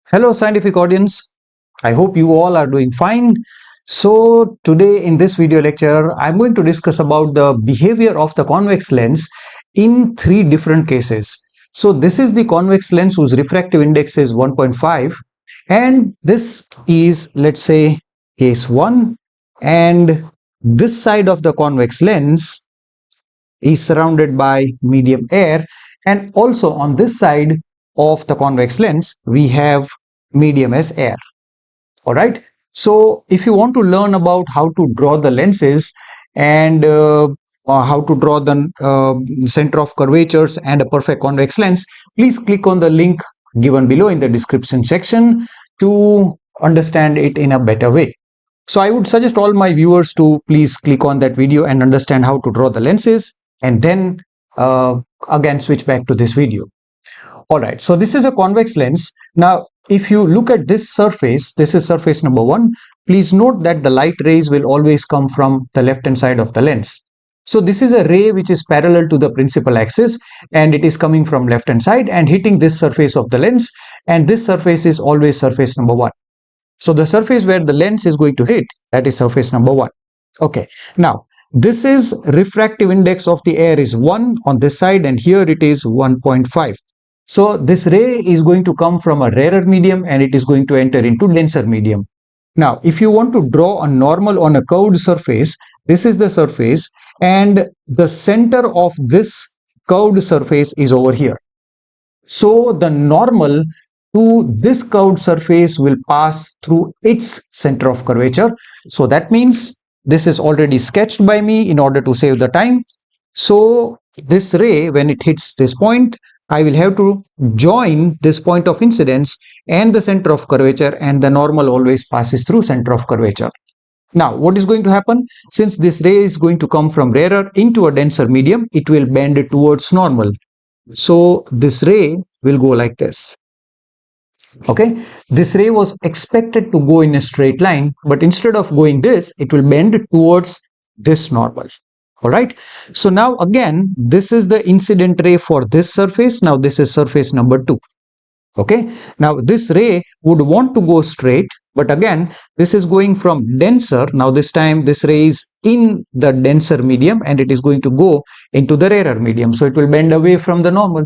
Hello, scientific audience. I hope you all are doing fine. So today in this video lecture, I'm going to discuss about the behavior of the convex lens in three different cases. So this is the convex lens whose refractive index is 1.5, and this is, let's say, case 1, and this side of the convex lens is surrounded by medium air, and also on this side of the convex lens we have medium as air. All right, so if you want to learn about how to draw the lenses and how to draw the center of curvatures and a perfect convex lens, please click on the link given below in the description section to understand it in a better way. So I would suggest all my viewers to please click on that video and understand how to draw the lenses, and then again switch back to this video. All right, so this is a convex lens. Now, if you look at this surface, this is surface number 1. Please note that the light rays will always come from the left hand side of the lens. So this is a ray which is parallel to the principal axis, and it is coming from left hand side and hitting this surface of the lens, and this surface is always surface number 1. So the surface where the lens is going to hit, that is surface number 1. Okay, now this is refractive index of the air is 1 on this side, and here it is 1.5. So this ray is going to come from a rarer medium and it is going to enter into denser medium. Now, if you want to draw a normal on a curved surface, this is the surface, and the center of this curved surface is over here. So the normal to this curved surface will pass through its center of curvature. So that means this is already sketched by me in order to save the time. So this ray, when it hits this point, I will have to join this point of incidence and the center of curvature, and the normal always passes through center of curvature. Now, what is going to happen? Since this ray is going to come from rarer into a denser medium, it will bend towards normal. So this ray will go like this. Okay, this ray was expected to go in a straight line, but instead of going this, it will bend towards this normal. All right, so now again, this is the incident ray for this surface. Now this is surface number 2. Okay, now this ray would want to go straight, but again, this is going from denser. Now this time this ray is in the denser medium and it is going to go into the rarer medium, so it will bend away from the normal.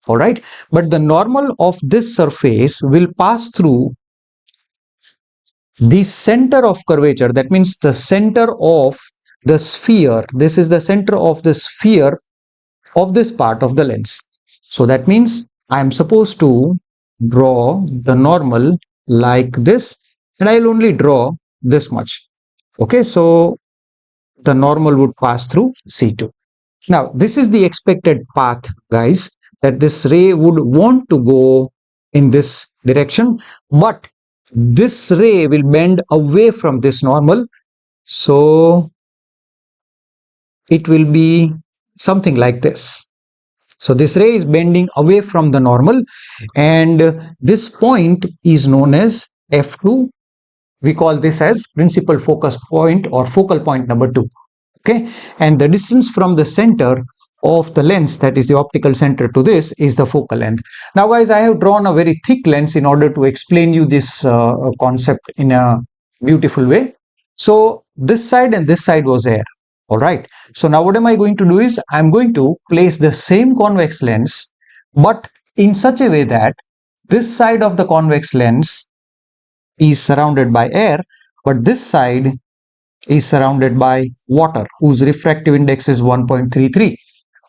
All right, but the normal of this surface will pass through the center of curvature. That means the center of the sphere. This is the center of the sphere of this part of the lens. So that means I am supposed to draw the normal like this, and I'll only draw this much. Okay, so the normal would pass through C2. Now this is the expected path, guys, that this ray would want to go in this direction, but this ray will bend away from this normal, so it will be something like this. So this ray is bending away from the normal, and this point is known as F2. We call this as principal focus point or focal point number 2. Okay, and the distance from the center of the lens, that is the optical center, to this is the focal length. Now guys, I have drawn a very thick lens in order to explain you this concept in a beautiful way. So this side and this side was air. All right, so now what am I going to do is I'm going to place the same convex lens, but in such a way that this side of the convex lens is surrounded by air, but this side is surrounded by water whose refractive index is 1.33.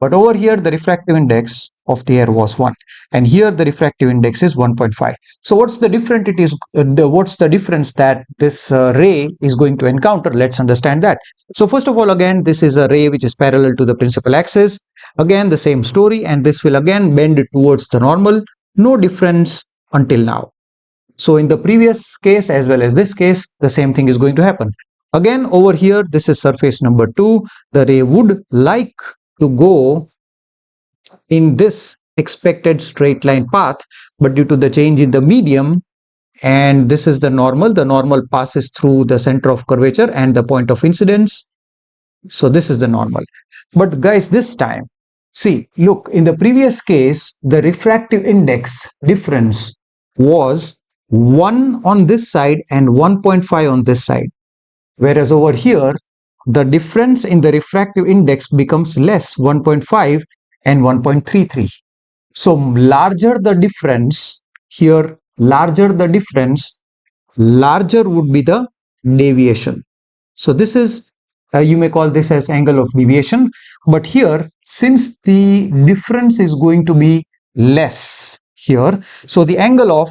But over here the refractive index of the air was 1, and here the refractive index is 1.5. So what's the difference? What's the difference that this ray is going to encounter? Let's understand that. So first of all, again, this is a ray which is parallel to the principal axis. Again, the same story, and this will again bend towards the normal. No difference until now. So in the previous case as well as this case, the same thing is going to happen. Again, over here, this is surface number 2. The ray would like to go in this expected straight line path, but due to the change in the medium, and this is the normal passes through the center of curvature and the point of incidence. So this is the normal. But guys, this time, see, look, in the previous case, the refractive index difference was 1 on this side and 1.5 on this side. Whereas over here, the difference in the refractive index becomes less, 1.5 and 1.33. So larger the difference here, larger the difference, larger would be the deviation. So this is, you may call this as angle of deviation. But here, since the difference is going to be less here, so the angle of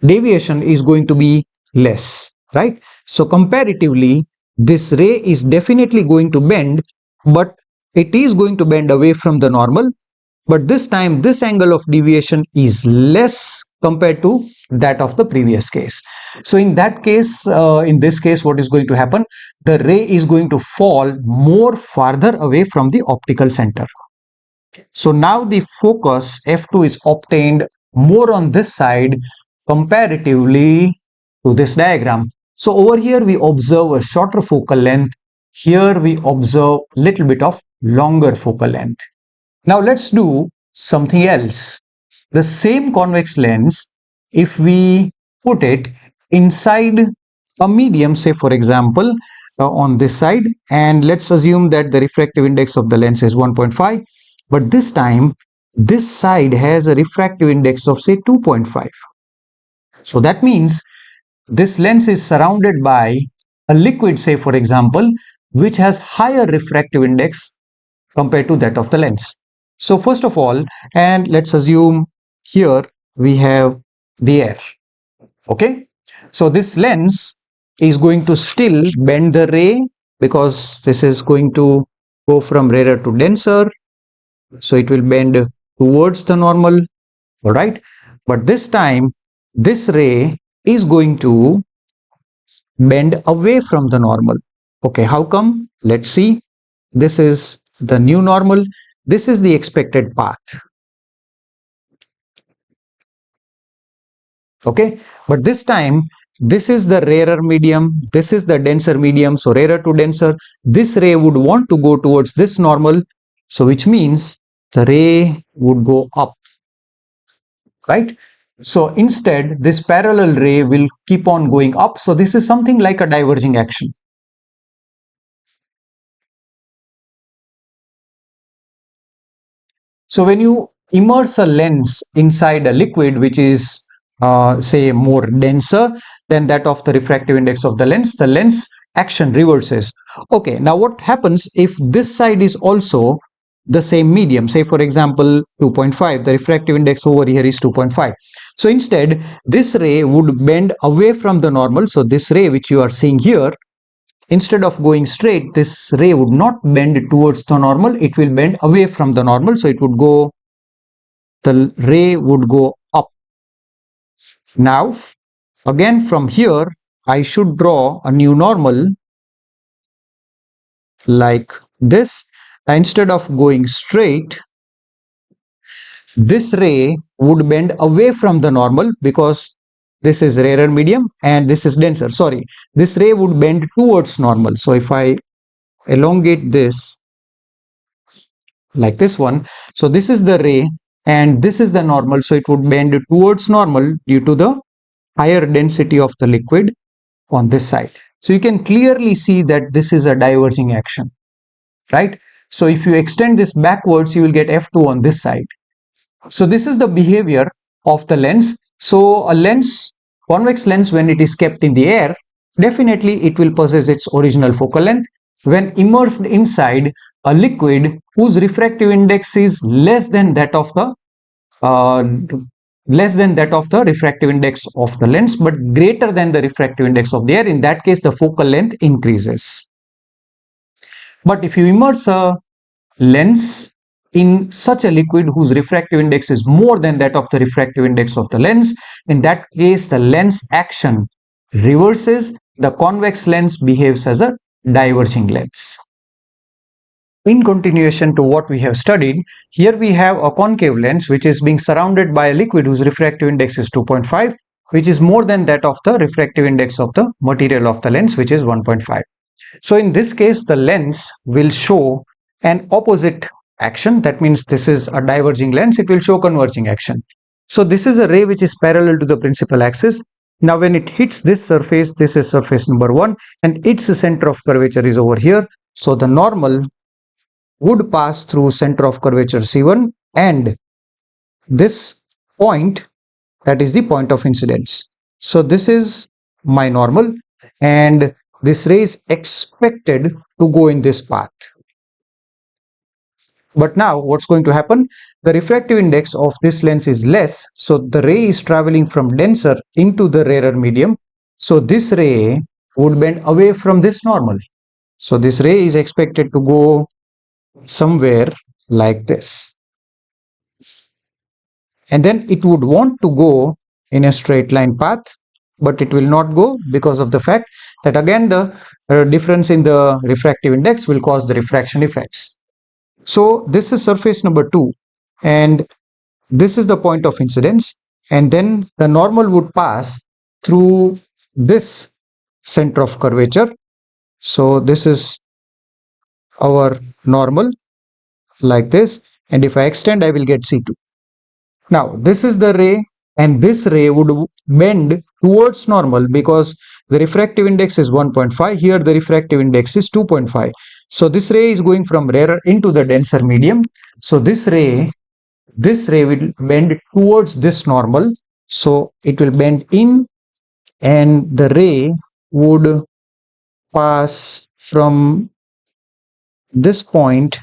deviation is going to be less, right? So comparatively, this ray is definitely going to bend, but it is going to bend away from the normal. But this time, this angle of deviation is less compared to that of the previous case. So in that case, in this case, what is going to happen? The ray is going to fall more farther away from the optical center. So now the focus F2 is obtained more on this side comparatively to this diagram. So over here we observe a shorter focal length. Here we observe a little bit of longer focal length. Now let's do something else. The same convex lens, if we put it inside a medium, say for example, on this side, and let's assume that the refractive index of the lens is 1.5, but this time this side has a refractive index of say 2.5. So that means this lens is surrounded by a liquid, say for example, which has higher refractive index compared to that of the lens. So first of all, and let's assume here we have the air. Okay, so this lens is going to still bend the ray because this is going to go from rarer to denser. So it will bend towards the normal. All right, but this time this ray is going to bend away from the normal. Okay, how come? Let's see. This is the new normal. This is the expected path. Okay, but this time this is the rarer medium, this is the denser medium, so rarer to denser. This ray would want to go towards this normal, so which means the ray would go up, right? So instead this parallel ray will keep on going up. So this is something like a diverging action. So when you immerse a lens inside a liquid which is say more denser than that of the refractive index of the lens action reverses. Okay, now what happens if this side is also the same medium, say for example 2.5, the refractive index over here is 2.5. So instead this ray would bend away from the normal. So this ray which you are seeing here, instead of going straight, this ray would not bend towards the normal, it will bend away from the normal. So it would go, the ray would go up. Now again from here I should draw a new normal like this. Instead of going straight, this ray would bend away from the normal because this is rarer medium and this is denser. Sorry, this ray would bend towards normal. So if I elongate this like this one, so this is the ray and this is the normal, so it would bend towards normal due to the higher density of the liquid on this side. So you can clearly see that this is a diverging action, right? So if you extend this backwards, you will get F2 on this side. So this is the behavior of the lens. So a lens, convex lens, when it is kept in the air, definitely it will possess its original focal length. When immersed inside a liquid whose refractive index is less than that of the refractive index of the lens, but greater than the refractive index of the air, in that case the focal length increases. But if you immerse a lens in such a liquid whose refractive index is more than that of the refractive index of the lens, in that case the lens action reverses. The convex lens behaves as a diverging lens. In continuation to what we have studied, here we have a concave lens which is being surrounded by a liquid whose refractive index is 2.5, which is more than that of the refractive index of the material of the lens, which is 1.5. So in this case, the lens will show an opposite action. That means this is a diverging lens, it will show converging action. So this is a ray which is parallel to the principal axis. Now when it hits this surface, this is surface number 1 and its center of curvature is over here. So the normal would pass through center of curvature C1 and this point, that is the point of incidence. So this is my normal and this ray is expected to go in this path. But now what's going to happen? The refractive index of this lens is less, so the ray is traveling from denser into the rarer medium. So this ray would bend away from this normal. So this ray is expected to go somewhere like this. And then it would want to go in a straight line path, but it will not go because of the fact that again the difference in the refractive index will cause the refraction effects. So this is surface number 2 and this is the point of incidence, and then the normal would pass through this center of curvature. So this is our normal like this, and if I extend I will get C2. Now this is the ray and this ray would bend towards normal because the refractive index is 1.5. Here the refractive index is 2.5. So this ray is going from rarer into the denser medium. So this ray will bend towards this normal. So it will bend in and the ray would pass from this point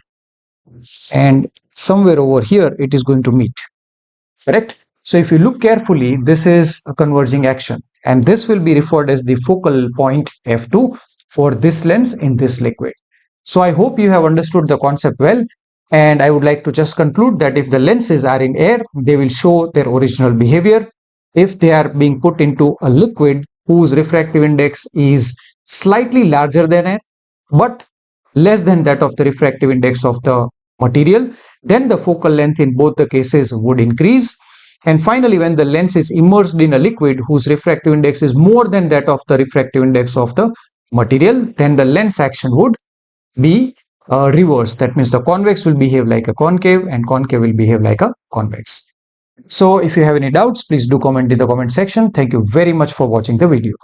and somewhere over here it is going to meet. Correct? So if you look carefully, this is a converging action and this will be referred as the focal point F2 for this lens in this liquid. So I hope you have understood the concept well, and I would like to just conclude that if the lenses are in air, they will show their original behavior. If they are being put into a liquid whose refractive index is slightly larger than air but less than that of the refractive index of the material, then the focal length in both the cases would increase. And finally, when the lens is immersed in a liquid whose refractive index is more than that of the refractive index of the material, then the lens action would be reversed. That means the convex will behave like a concave and concave will behave like a convex. So if you have any doubts, please do comment in the comment section. Thank you very much for watching the video.